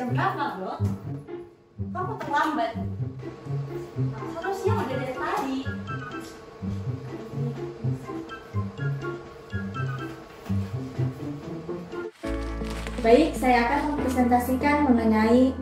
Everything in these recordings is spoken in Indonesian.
jam berapa, bro? Kamu terlambat. Harusnya udah dari tadi. Baik, saya akan mempresentasikan mengenai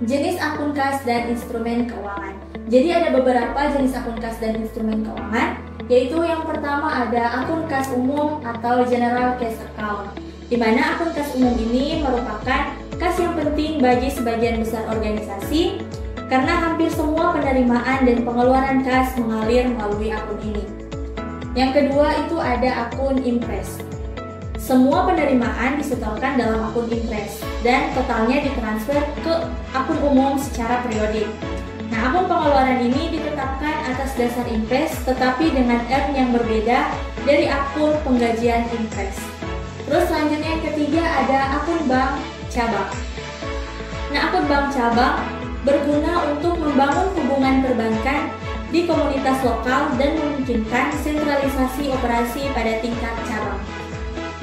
jenis akun kas dan instrumen keuangan. Jadi ada beberapa jenis akun kas dan instrumen keuangan, yaitu yang pertama ada akun kas umum atau general cash account, di mana akun kas umum ini merupakan kas yang penting bagi sebagian besar organisasi karena hampir semua penerimaan dan pengeluaran kas mengalir melalui akun ini. Yang kedua itu ada akun Impress. Semua penerimaan disetorkan dalam akun Impress dan totalnya ditransfer ke akun umum secara periodik. Nah, akun pengeluaran ini ditetapkan atas dasar Impress tetapi dengan earn yang berbeda dari akun penggajian Impress. Terus selanjutnya yang ketiga ada akun bank cabang. Nah, akun bank cabang berguna untuk membangun hubungan perbankan di komunitas lokal dan memungkinkan sentralisasi operasi pada tingkat cabang.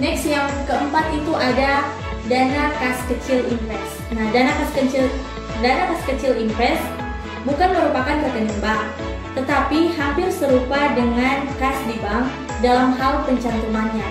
Next, yang keempat itu ada dana kas kecil Impress. Nah, dana kas kecil Impress bukan merupakan rekening bank, tetapi hampir serupa dengan kas di bank dalam hal pencantumannya.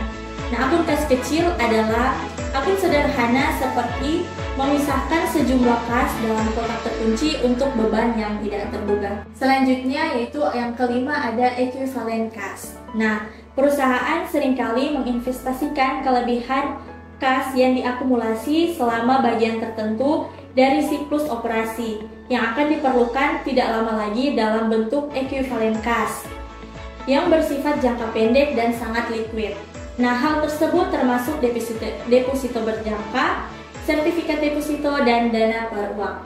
Nah, akun kas kecil adalah akun sederhana seperti memisahkan sejumlah kas dalam kotak terkunci untuk beban yang tidak terduga. Selanjutnya yaitu yang kelima ada equivalent kas. Nah, perusahaan seringkali menginvestasikan kelebihan kas yang diakumulasi selama bagian tertentu dari siklus operasi yang akan diperlukan tidak lama lagi dalam bentuk equivalent kas yang bersifat jangka pendek dan sangat liquid. Nah, hal tersebut termasuk deposito berjangka, sertifikat deposito, dan dana per uang.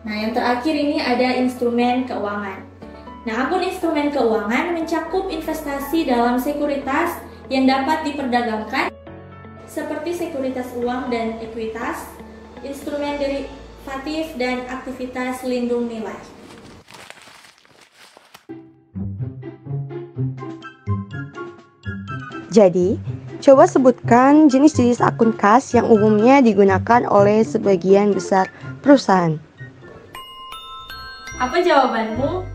Nah, yang terakhir ini ada instrumen keuangan. Nah, akun instrumen keuangan mencakup investasi dalam sekuritas yang dapat diperdagangkan seperti sekuritas uang dan ekuitas, instrumen derivatif, dan aktivitas lindung nilai. Jadi, coba sebutkan jenis-jenis akun kas yang umumnya digunakan oleh sebagian besar perusahaan. Apa jawabanmu?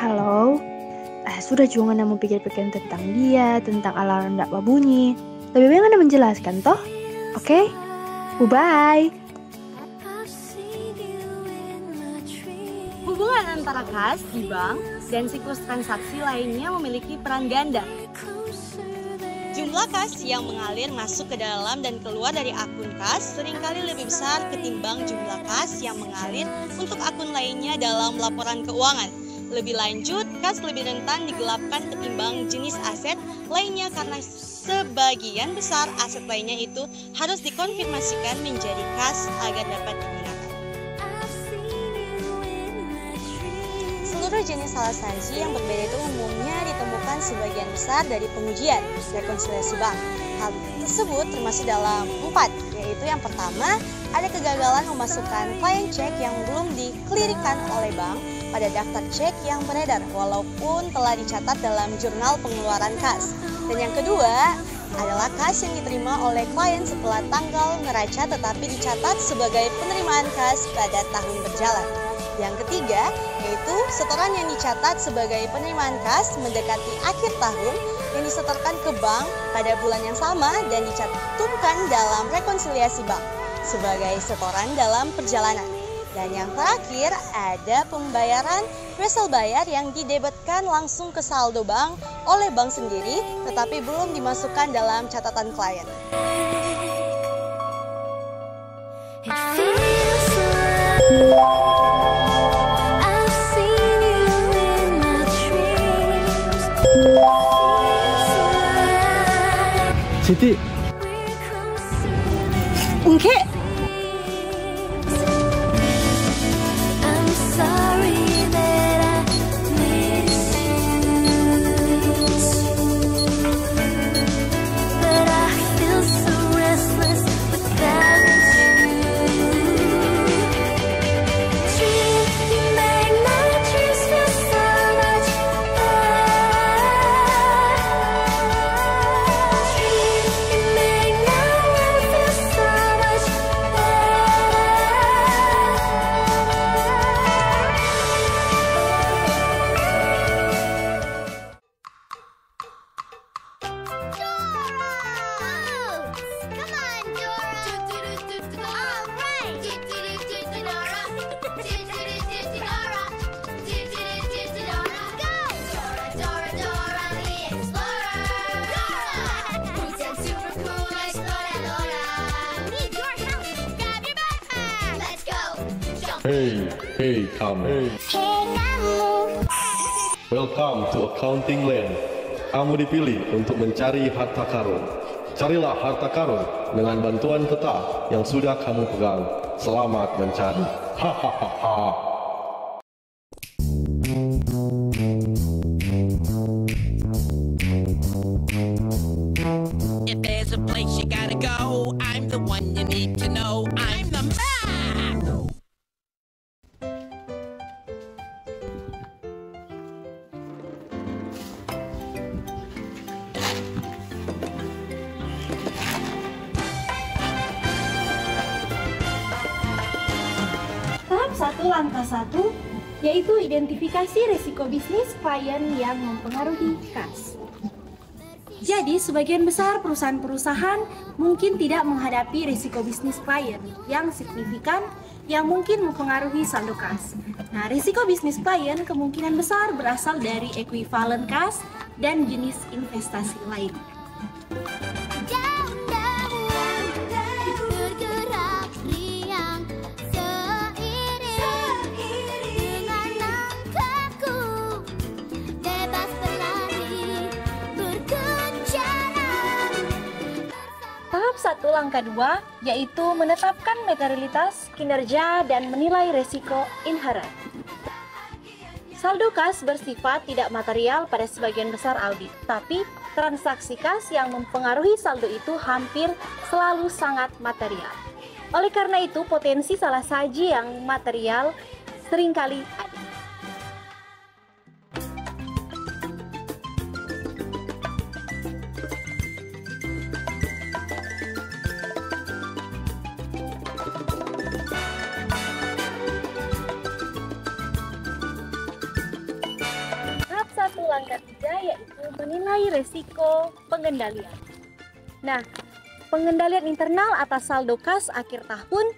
Halo, sudah juga Anda mau pikir-pikir tentang dia, tentang alarm tidak berbunyi. Lebih baik Anda menjelaskan toh? Oke? Bye-bye. Hubungan antara kas di bank dan siklus transaksi lainnya memiliki peran ganda. Jumlah kas yang mengalir masuk ke dalam dan keluar dari akun kas seringkali lebih besar ketimbang jumlah kas yang mengalir untuk akun lainnya dalam laporan keuangan. Lebih lanjut, kas lebih rentan digelapkan ketimbang jenis aset lainnya karena sebagian besar aset lainnya itu harus dikonfirmasikan menjadi kas agar dapat digunakan. Seluruh jenis asuransi yang berbeda itu umumnya ditemukan sebagian besar dari pengujian rekonsiliasi bank. Hal tersebut termasuk dalam 4, yaitu yang pertama, ada kegagalan memasukkan klien cek yang belum dikelirikan oleh bank pada daftar cek yang beredar walaupun telah dicatat dalam jurnal pengeluaran kas. Dan yang kedua adalah kas yang diterima oleh klien setelah tanggal neraca tetapi dicatat sebagai penerimaan kas pada tahun berjalan. Yang ketiga yaitu setoran yang dicatat sebagai penerimaan kas mendekati akhir tahun yang disetorkan ke bank pada bulan yang sama dan dicantumkan dalam rekonsiliasi bank sebagai setoran dalam perjalanan. Dan yang terakhir ada pembayaran wesel bayar yang didebetkan langsung ke saldo bank oleh bank sendiri tetapi belum dimasukkan dalam catatan klien. Siti. Engke. Hey, kamu. Welcome to Accounting Land. Kamu dipilih untuk mencari harta karun. Carilah harta karun dengan bantuan peta yang sudah kamu pegang. Selamat mencari. Hahaha. If there's a place you gotta go, I'm the one you need to know. I'm the man. Tahap 1 langkah 1 yaitu identifikasi risiko bisnis klien yang mempengaruhi kas. Jadi, sebagian besar perusahaan-perusahaan mungkin tidak menghadapi risiko bisnis klien yang signifikan yang mungkin mempengaruhi saldo kas. Nah, risiko bisnis klien kemungkinan besar berasal dari equivalent kas dan jenis investasi lain. Tahap 1 langkah 2 yaitu menetapkan materialitas, kinerja, dan menilai resiko inherent. Saldo kas bersifat tidak material pada sebagian besar audit, tapi transaksi kas yang mempengaruhi saldo itu hampir selalu sangat material. Oleh karena itu, potensi salah saji yang material seringkali ada. Langkah 3 yaitu menilai resiko pengendalian. Nah, pengendalian internal atas saldo kas akhir tahun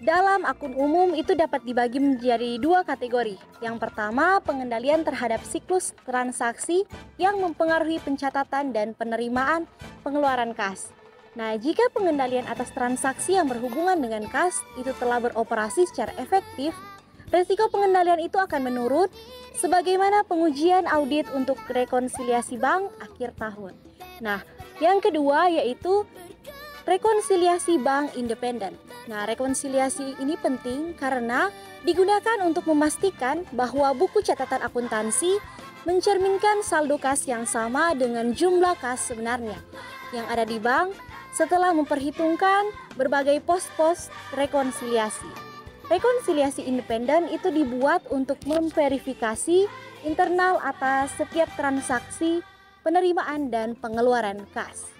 dalam akun umum itu dapat dibagi menjadi 2 kategori. Yang pertama, pengendalian terhadap siklus transaksi yang mempengaruhi pencatatan dan penerimaan pengeluaran kas. Nah, jika pengendalian atas transaksi yang berhubungan dengan kas itu telah beroperasi secara efektif, resiko pengendalian itu akan menurun sebagaimana pengujian audit untuk rekonsiliasi bank akhir tahun. Nah, yang kedua yaitu rekonsiliasi bank independen. Nah, rekonsiliasi ini penting karena digunakan untuk memastikan bahwa buku catatan akuntansi mencerminkan saldo kas yang sama dengan jumlah kas sebenarnya yang ada di bank setelah memperhitungkan berbagai pos-pos rekonsiliasi. Rekonsiliasi independen itu dibuat untuk memverifikasi internal atas setiap transaksi penerimaan dan pengeluaran kas.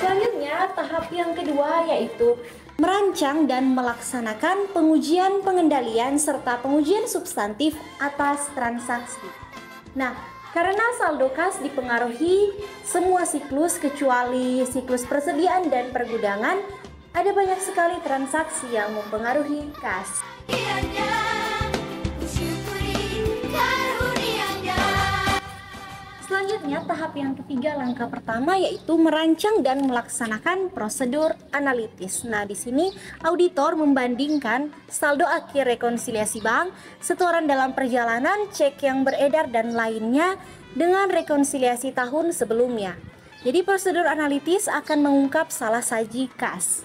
Selanjutnya, tahap yang kedua yaitu merancang dan melaksanakan pengujian pengendalian serta pengujian substantif atas transaksi. Nah, karena saldo kas dipengaruhi semua siklus kecuali siklus persediaan dan pergudangan, ada banyak sekali transaksi yang mempengaruhi kas. Selanjutnya, tahap yang ketiga, langkah pertama yaitu merancang dan melaksanakan prosedur analitis. Nah, di sini auditor membandingkan saldo akhir rekonsiliasi bank, setoran dalam perjalanan, cek yang beredar dan lainnya dengan rekonsiliasi tahun sebelumnya. Jadi prosedur analitis akan mengungkap salah saji kas.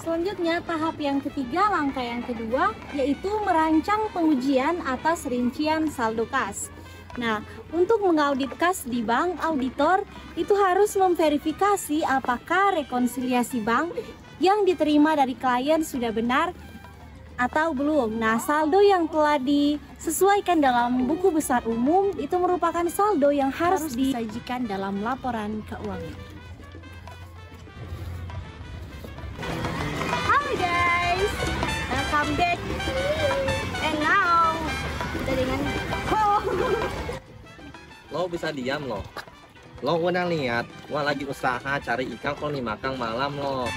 Selanjutnya, tahap yang ketiga, langkah yang kedua, yaitu merancang pengujian atas rincian saldo kas. Nah, untuk mengaudit kas di bank, auditor itu harus memverifikasi apakah rekonsiliasi bank yang diterima dari klien sudah benar atau belum. Nah, saldo yang telah disesuaikan dalam buku besar umum itu merupakan saldo yang harus disajikan dalam laporan keuangan. Welcome back, and now kita dengan Lo bisa diam lo. Lo udah lihat, gua lagi usaha cari ikan kalau nih makan malam lo.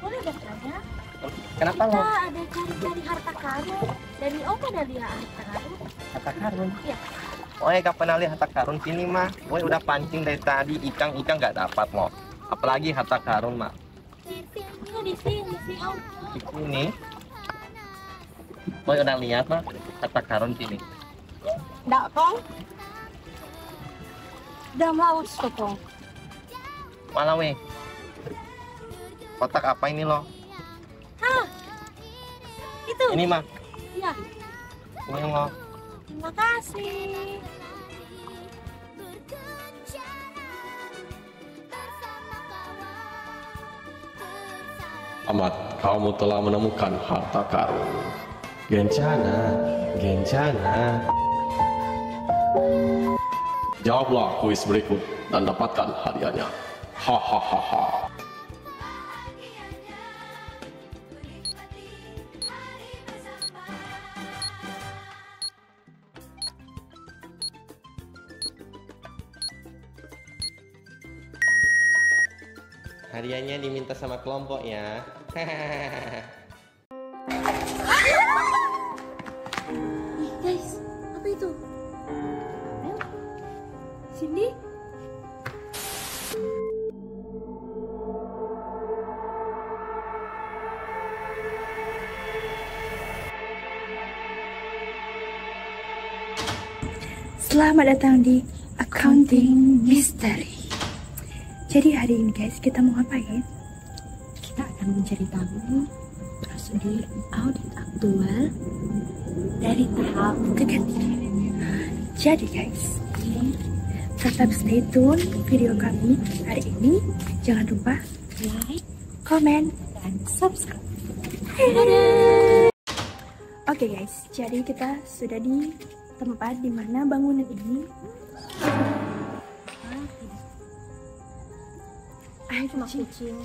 boleh bertanya? Kenapa Kita lo? ada cari harta karun dari Om, ada lihat harta karun? Harta karun. Iya. Oe gak pernah lihat harta karun sini mah. Oe udah pancing dari tadi ikan gak dapat lo. Apalagi harta karun mah. Di sini Om. Di sini. Oe udah lihat mah harta karun sini. Nggak Kong? Udah mau Kong. Malah weh. Kotak apa ini lo? Hah? Itu? Ini mah. Iya. Ini lo. Terima kasih. Amat, kamu telah menemukan harta karun. Gencana, Gencana. Jawablah kuis berikut dan dapatkan hadiahnya. Hahaha. Hadiahnya diminta sama kelompok ya. Guys, apa itu? Cindy? Selamat datang di Accounting Mystery. Jadi hari ini guys, kita mau ngapain? Kita akan mencari tahu prosedur audit aktual dari tahap ketiga. Jadi guys, tetap stay tune video kami hari ini. Jangan lupa like, comment, dan subscribe. Oke guys, jadi kita sudah di tempat dimana bangunan ini air kucing.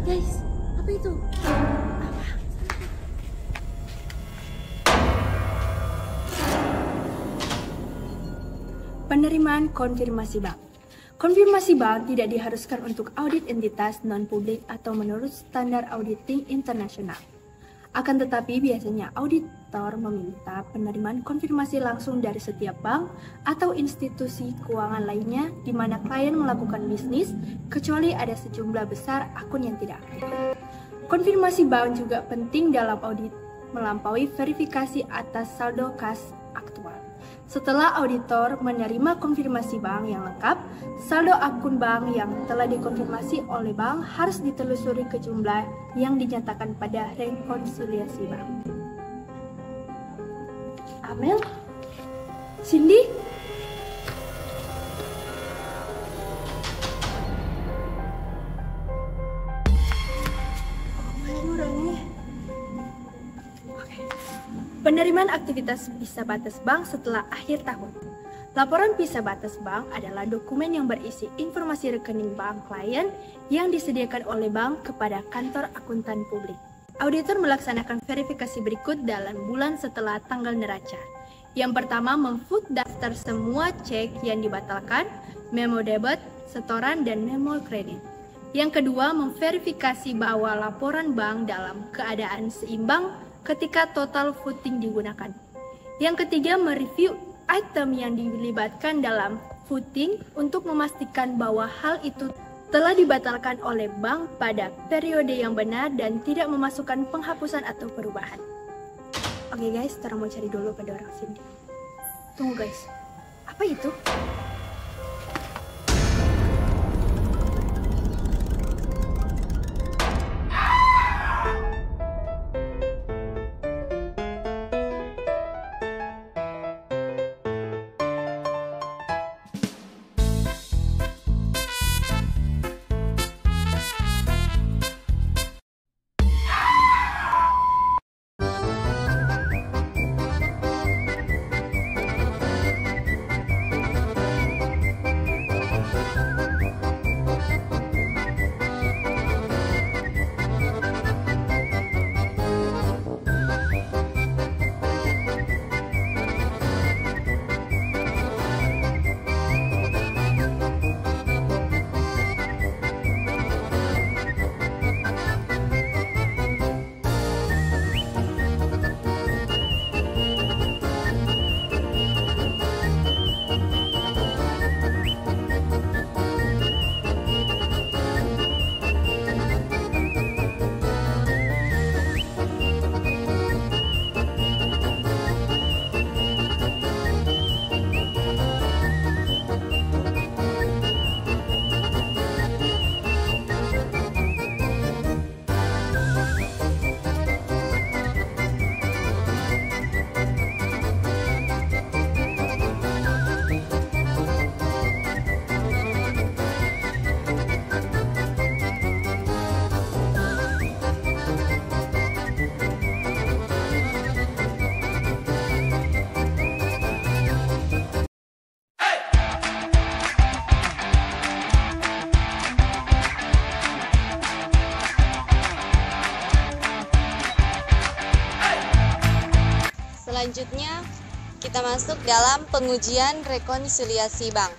Guys, apa itu? Penerimaan konfirmasi bank. Konfirmasi bank tidak diharuskan untuk audit entitas non-publik atau menurut standar auditing internasional. Akan tetapi biasanya auditor meminta penerimaan konfirmasi langsung dari setiap bank atau institusi keuangan lainnya di mana klien melakukan bisnis, kecuali ada sejumlah besar akun yang tidak aktif. Konfirmasi bank juga penting dalam audit melampaui verifikasi atas saldo kas aktual. Setelah auditor menerima konfirmasi bank yang lengkap, saldo akun bank yang telah dikonfirmasi oleh bank harus ditelusuri ke jumlah yang dinyatakan pada rekonsiliasi bank. Amel? Cindy? Penerimaan aktivitas visa batas bank setelah akhir tahun. Laporan visa batas bank adalah dokumen yang berisi informasi rekening bank klien yang disediakan oleh bank kepada kantor akuntan publik. Auditor melaksanakan verifikasi berikut dalam bulan setelah tanggal neraca. Yang pertama, memfoot daftar semua cek yang dibatalkan, memo debit, setoran, dan memo kredit. Yang kedua, memverifikasi bahwa laporan bank dalam keadaan seimbang ketika total footing digunakan. Yang ketiga, mereview item yang dilibatkan dalam footing untuk memastikan bahwa hal itu telah dibatalkan oleh bank pada periode yang benar dan tidak memasukkan penghapusan atau perubahan. Oke guys, kita mau cari dulu pada orang sini. Tunggu guys, apa itu? Selanjutnya, kita masuk dalam pengujian rekonsiliasi bank.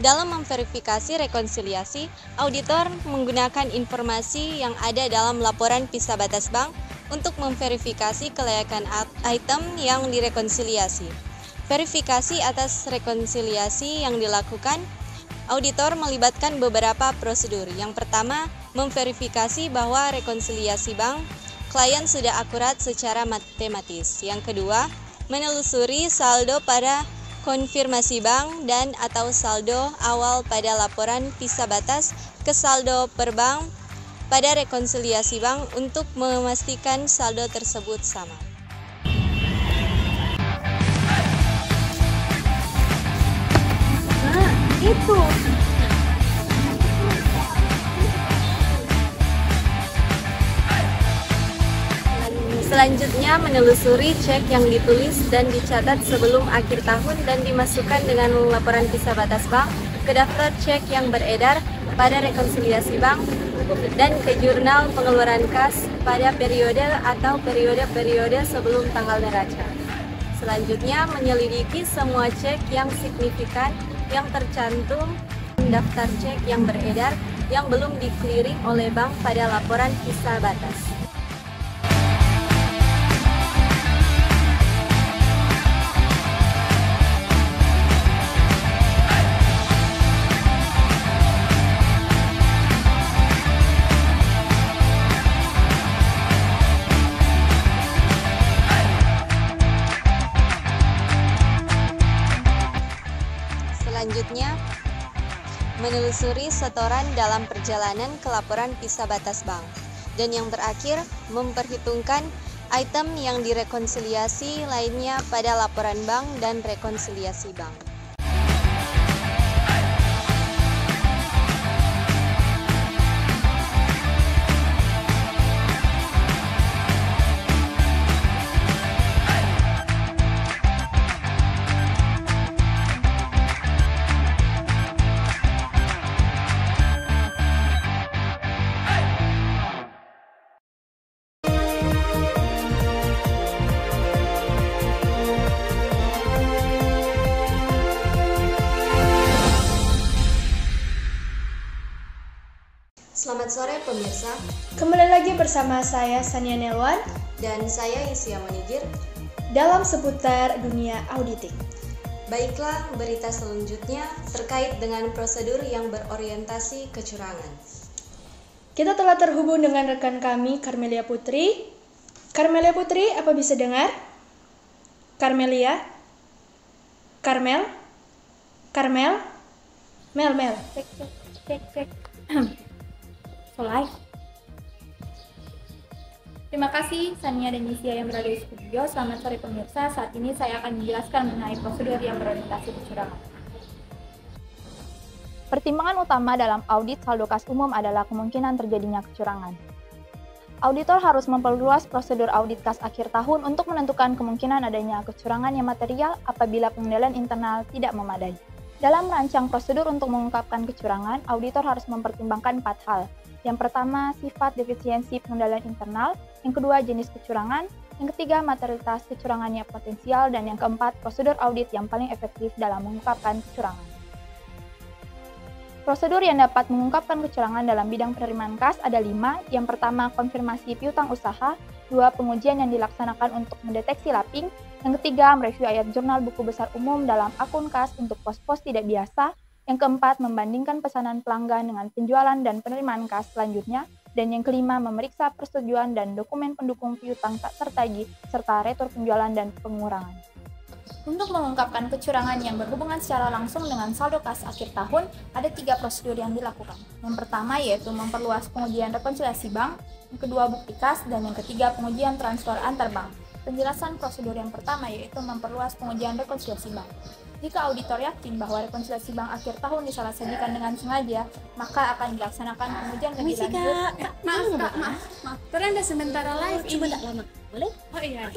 Dalam memverifikasi rekonsiliasi, auditor menggunakan informasi yang ada dalam laporan pisah batas bank untuk memverifikasi kelayakan item yang direkonsiliasi. Verifikasi atas rekonsiliasi yang dilakukan, auditor melibatkan beberapa prosedur. Yang pertama, memverifikasi bahwa rekonsiliasi bank klien sudah akurat secara matematis. Yang kedua, menelusuri saldo pada konfirmasi bank dan atau saldo awal pada laporan pisah batas ke saldo per bank pada rekonsiliasi bank untuk memastikan saldo tersebut sama. Nah, itu. Selanjutnya, menelusuri cek yang ditulis dan dicatat sebelum akhir tahun dan dimasukkan dengan laporan pisah batas bank ke daftar cek yang beredar pada rekonsiliasi bank dan ke jurnal pengeluaran kas pada periode atau periode-periode sebelum tanggal neraca. Selanjutnya, menyelidiki semua cek yang signifikan yang tercantum daftar cek yang beredar yang belum di-clearing oleh bank pada laporan pisah batas. Selanjutnya, menelusuri setoran dalam perjalanan ke laporan pisah batas bank. Dan yang terakhir, memperhitungkan item yang direkonsiliasi lainnya pada laporan bank dan rekonsiliasi bank. Selamat sore pemirsa, Kembali lagi bersama saya Sania Nelwan dan saya Isia Manigir. dalam seputar dunia auditing. Baiklah, berita selanjutnya terkait dengan prosedur yang berorientasi kecurangan. Kita telah terhubung dengan rekan kami, Carmelia Putri. Carmelia Putri, apa bisa dengar? Carmelia? Carmel? Carmel? Mel. Cek. So live. Terima kasih Sania dan Isia yang berada di studio. Selamat sore pemirsa. Saat ini saya akan menjelaskan mengenai prosedur yang berorientasi kecurangan. Pertimbangan utama dalam audit saldo kas umum adalah kemungkinan terjadinya kecurangan. Auditor harus memperluas prosedur audit kas akhir tahun untuk menentukan kemungkinan adanya kecurangan yang material apabila pengendalian internal tidak memadai. Dalam merancang prosedur untuk mengungkapkan kecurangan, auditor harus mempertimbangkan 4 hal. Yang pertama, sifat defisiensi pengendalian internal. Yang kedua, jenis kecurangan. Yang ketiga, materialitas kecurangannya potensial. Dan yang keempat, prosedur audit yang paling efektif dalam mengungkapkan kecurangan. Prosedur yang dapat mengungkapkan kecurangan dalam bidang penerimaan kas ada 5. Yang pertama, konfirmasi piutang usaha. 2. Pengujian yang dilaksanakan untuk mendeteksi laping. Yang ketiga, mereview ayat jurnal buku besar umum dalam akun kas untuk pos-pos tidak biasa. Yang keempat, membandingkan pesanan pelanggan dengan penjualan dan penerimaan kas selanjutnya. Dan yang kelima, memeriksa persetujuan dan dokumen pendukung piutang tak tertagih, serta retur penjualan dan pengurangan. Untuk mengungkapkan kecurangan yang berhubungan secara langsung dengan saldo kas akhir tahun, ada 3 prosedur yang dilakukan. Yang pertama yaitu memperluas pengujian rekonsiliasi bank, yang kedua bukti kas, dan yang ketiga pengujian transfer antar bank. Penjelasan prosedur yang pertama yaitu memperluas pengujian rekonsiliasi bank. Jika auditor yakin bahwa rekonsiliasi bank akhir tahun disalah-sajikan dengan sengaja, maka akan dilaksanakan pengujian lebih lanjut. Maaf. Teranda sementara live ini. Coba tak lama, boleh? Oh iya.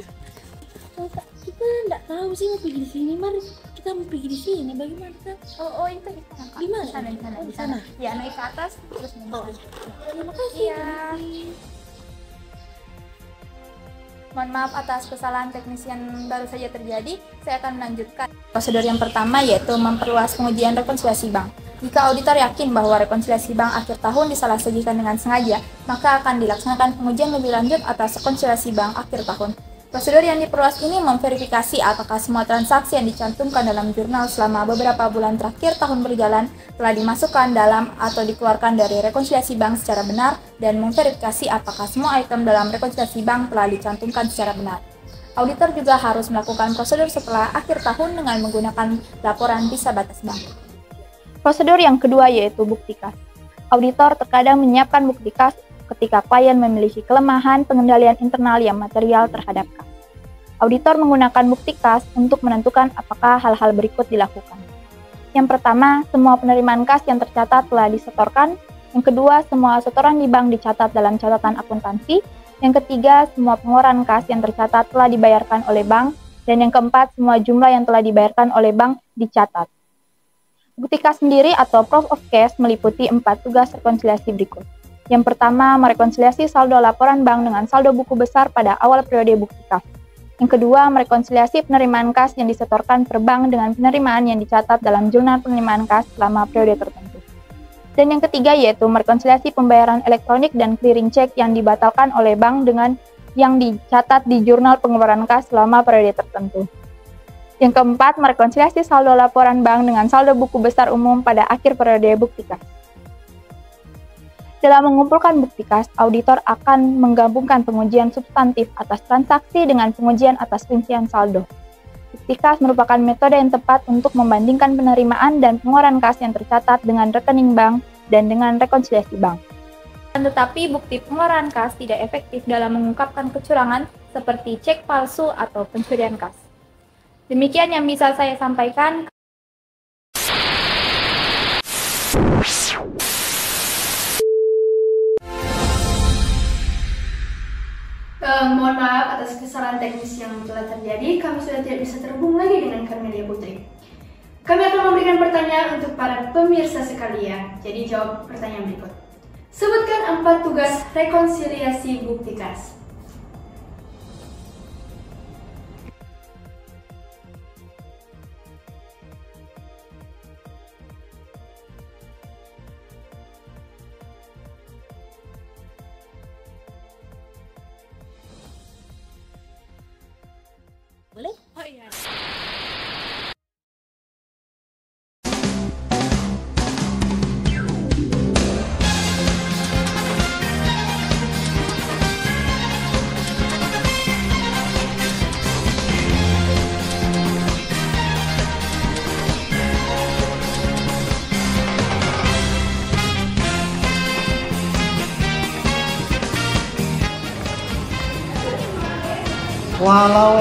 Kita nggak tahu sih mau pergi di sini, mari kita mau pergi di sini. Bagaimana kita? Oh itu di sana. Kak. Di mana? Di sana. Ya, naik ke atas terus Oh, terima kasih. Iya. Mohon maaf atas kesalahan teknis yang baru saja terjadi. Saya akan melanjutkan. Prosedur yang pertama yaitu memperluas pengujian rekonsiliasi bank. Jika auditor yakin bahwa rekonsiliasi bank akhir tahun disalah-sajikan dengan sengaja, maka akan dilaksanakan pengujian lebih lanjut atas rekonsiliasi bank akhir tahun. Prosedur yang diperluas ini memverifikasi apakah semua transaksi yang dicantumkan dalam jurnal selama beberapa bulan terakhir tahun berjalan telah dimasukkan dalam atau dikeluarkan dari rekonsiliasi bank secara benar dan memverifikasi apakah semua item dalam rekonsiliasi bank telah dicantumkan secara benar. Auditor juga harus melakukan prosedur setelah akhir tahun dengan menggunakan laporan bisa batas bank. Prosedur yang kedua yaitu bukti kas. Auditor terkadang menyiapkan bukti kas ketika klien memiliki kelemahan pengendalian internal yang material terhadap kas. Auditor menggunakan bukti kas untuk menentukan apakah hal-hal berikut dilakukan. Yang pertama, semua penerimaan kas yang tercatat telah disetorkan. Yang kedua, semua setoran di bank dicatat dalam catatan akuntansi. Yang ketiga, semua pengeluaran kas yang tercatat telah dibayarkan oleh bank. Dan yang keempat, semua jumlah yang telah dibayarkan oleh bank dicatat. Bukti kas sendiri atau proof of cash meliputi 4 tugas rekonsiliasi berikut. Yang pertama, merekonsiliasi saldo laporan bank dengan saldo buku besar pada awal periode bukti kas. Yang kedua, merekonsiliasi penerimaan kas yang disetorkan per bank dengan penerimaan yang dicatat dalam jurnal penerimaan kas selama periode tertentu. Dan yang ketiga yaitu merekonsiliasi pembayaran elektronik dan clearing check yang dibatalkan oleh bank dengan yang dicatat di jurnal pengeluaran kas selama periode tertentu. Yang keempat, merekonsiliasi saldo laporan bank dengan saldo buku besar umum pada akhir periode bukti kas. Dalam mengumpulkan bukti kas, auditor akan menggabungkan pengujian substantif atas transaksi dengan pengujian atas rincian saldo. Bukti kas merupakan metode yang tepat untuk membandingkan penerimaan dan pengeluaran kas yang tercatat dengan rekening bank dan dengan rekonsiliasi bank. Tetapi bukti pengeluaran kas tidak efektif dalam mengungkapkan kecurangan seperti cek palsu atau pencurian kas. Demikian yang bisa saya sampaikan. Mohon maaf atas kesalahan teknis yang telah terjadi. Kami sudah tidak bisa terhubung lagi dengan Carmelia Putri. Kami akan memberikan pertanyaan untuk para pemirsa sekalian. Jadi jawab pertanyaan berikut. Sebutkan 4 tugas rekonsiliasi bukti kas. iya. Walau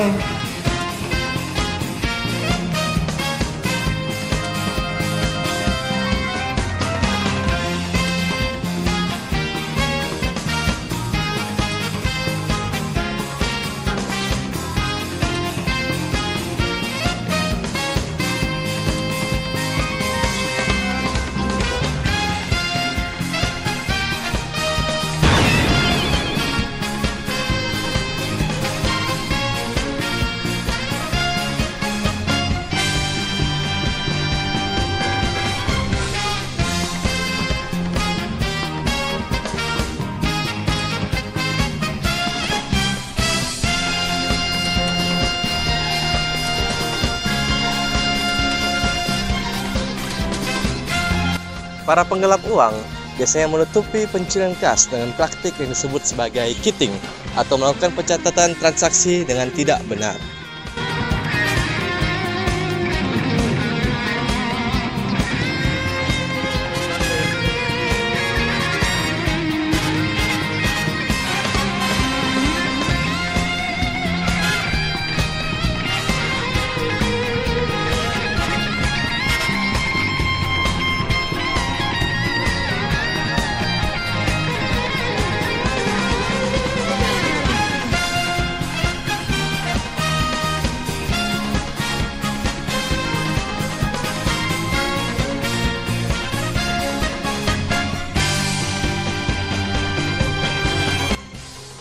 para penggelap uang biasanya menutupi pencurian kas dengan praktik yang disebut sebagai cheating atau melakukan pencatatan transaksi dengan tidak benar.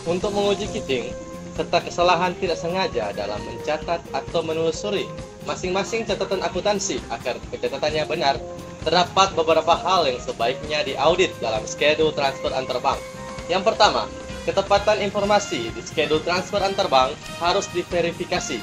Untuk menguji cheating, serta kesalahan tidak sengaja dalam mencatat atau menelusuri masing-masing catatan akuntansi agar pencatatannya benar, terdapat beberapa hal yang sebaiknya diaudit dalam schedule transfer antar bank. Yang pertama, ketepatan informasi di schedule transfer antar bank harus diverifikasi.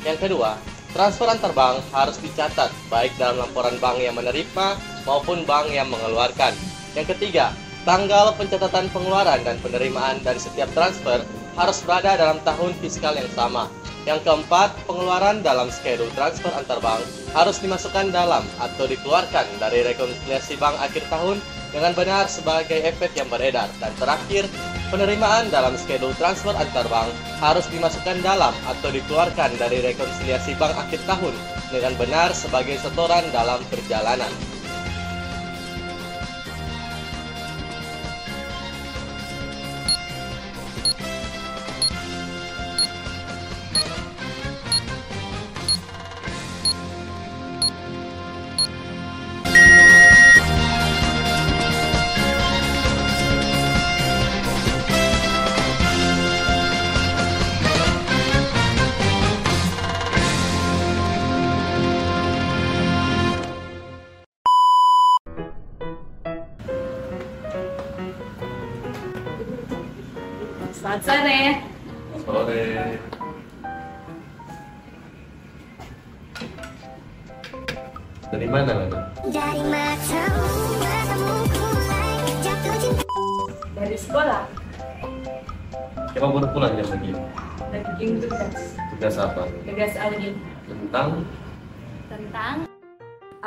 Yang kedua, transfer antar bank harus dicatat baik dalam laporan bank yang menerima maupun bank yang mengeluarkan. Yang ketiga, tanggal pencatatan pengeluaran dan penerimaan dari setiap transfer harus berada dalam tahun fiskal yang sama. Yang keempat, pengeluaran dalam schedule transfer antar bank harus dimasukkan dalam atau dikeluarkan dari rekonsiliasi bank akhir tahun dengan benar sebagai efek yang beredar. Dan terakhir, penerimaan dalam schedule transfer antar bank harus dimasukkan dalam atau dikeluarkan dari rekonsiliasi bank akhir tahun dengan benar sebagai setoran dalam perjalanan. Selamat sore. Sore. Dari mana, Nana? Dari sekolah. Kamu baru pulang jam segini? Lagi bikin tugas. Tugas apa? Tugas audit. Tentang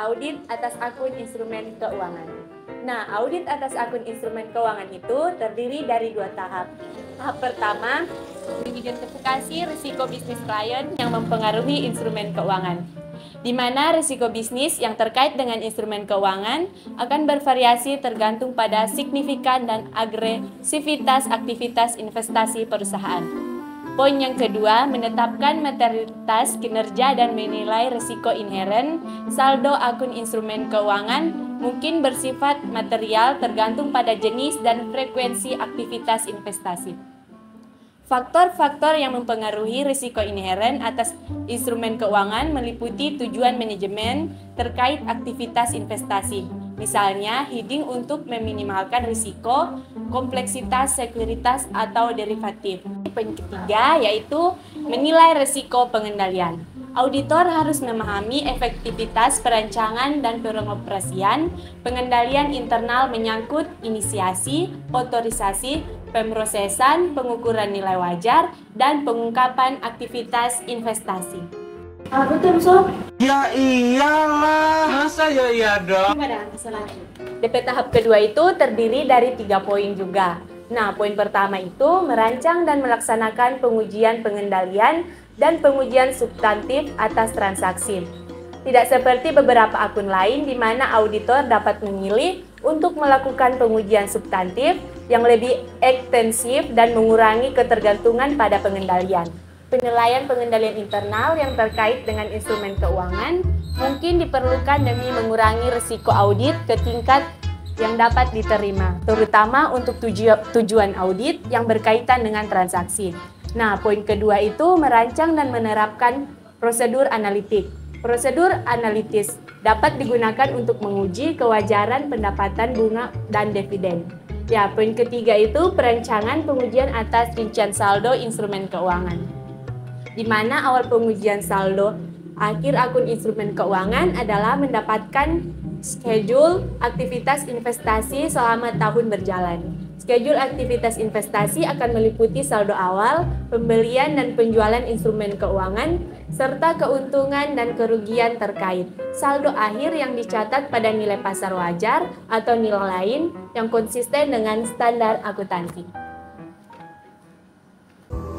Audit atas akun instrumen keuangan. Nah, audit atas akun instrumen keuangan itu terdiri dari 2 tahap. Tahap pertama, mengidentifikasi risiko bisnis klien yang mempengaruhi instrumen keuangan, di mana risiko bisnis yang terkait dengan instrumen keuangan akan bervariasi tergantung pada signifikan dan agresivitas aktivitas investasi perusahaan. Poin yang kedua, menetapkan materialitas kinerja dan menilai risiko inheren. Saldo akun instrumen keuangan mungkin bersifat material tergantung pada jenis dan frekuensi aktivitas investasi. Faktor-faktor yang mempengaruhi risiko inheren atas instrumen keuangan meliputi tujuan manajemen terkait aktivitas investasi. Misalnya, hedging untuk meminimalkan risiko, kompleksitas sekuritas atau derivatif. Poin ketiga yaitu menilai risiko pengendalian. Auditor harus memahami efektivitas perancangan dan pengoperasian, pengendalian internal menyangkut inisiasi, otorisasi, pemrosesan, pengukuran nilai wajar, dan pengungkapan aktivitas investasi. Betul, Sob. Ya iyalah, masa ya iya dong. DP tahap kedua itu terdiri dari 3 poin juga. Nah, poin pertama itu merancang dan melaksanakan pengujian pengendalian dan pengujian substantif atas transaksi. Tidak seperti beberapa akun lain di mana auditor dapat memilih untuk melakukan pengujian substantif yang lebih ekstensif dan mengurangi ketergantungan pada pengendalian. Penilaian pengendalian internal yang terkait dengan instrumen keuangan mungkin diperlukan demi mengurangi risiko audit ke tingkat yang dapat diterima, terutama untuk tujuan audit yang berkaitan dengan transaksi. Nah, poin kedua itu merancang dan menerapkan prosedur analitik. Prosedur analitis dapat digunakan untuk menguji kewajaran pendapatan bunga dan dividen. Ya, poin ketiga itu perancangan pengujian atas rincian saldo instrumen keuangan. Di mana awal pengujian saldo akhir akun instrumen keuangan adalah mendapatkan schedule aktivitas investasi selama tahun berjalan. Schedule aktivitas investasi akan meliputi saldo awal, pembelian dan penjualan instrumen keuangan, serta keuntungan dan kerugian terkait. Saldo akhir yang dicatat pada nilai pasar wajar atau nilai lain yang konsisten dengan standar akuntansi.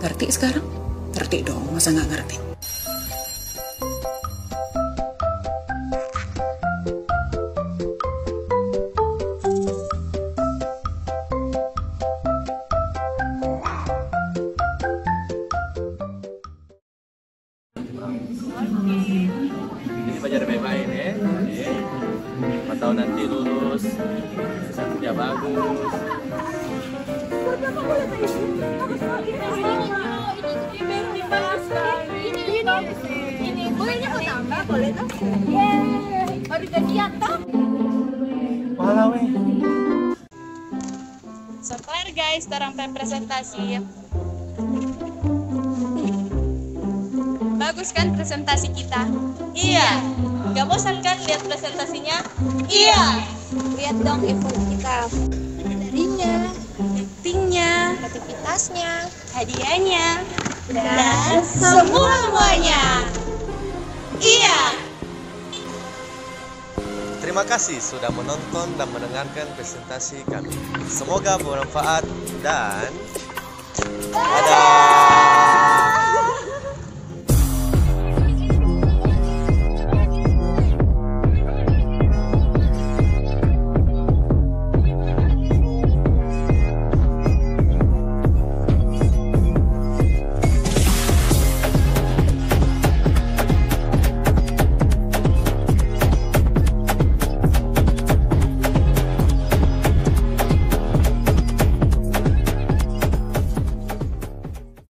Ngerti sekarang? Ngerti dong, masa nggak ngerti? Ini belajar baik-baik ya. Atau nanti lulus, kerja bagus. Ini bolehnya kok tambah, boleh tuh? Baru gajian toh? Walau weh. So clear guys, tarang presentasi. Bagus kan presentasi kita? Iya. Gak bosan kan lihat presentasinya? Iya. Lihat dong effort kita. Darinya, actingnya, aktivitasnya, hadiahnya, dan semuanya. Iya. Terima kasih sudah menonton dan mendengarkan presentasi kami. Semoga bermanfaat dan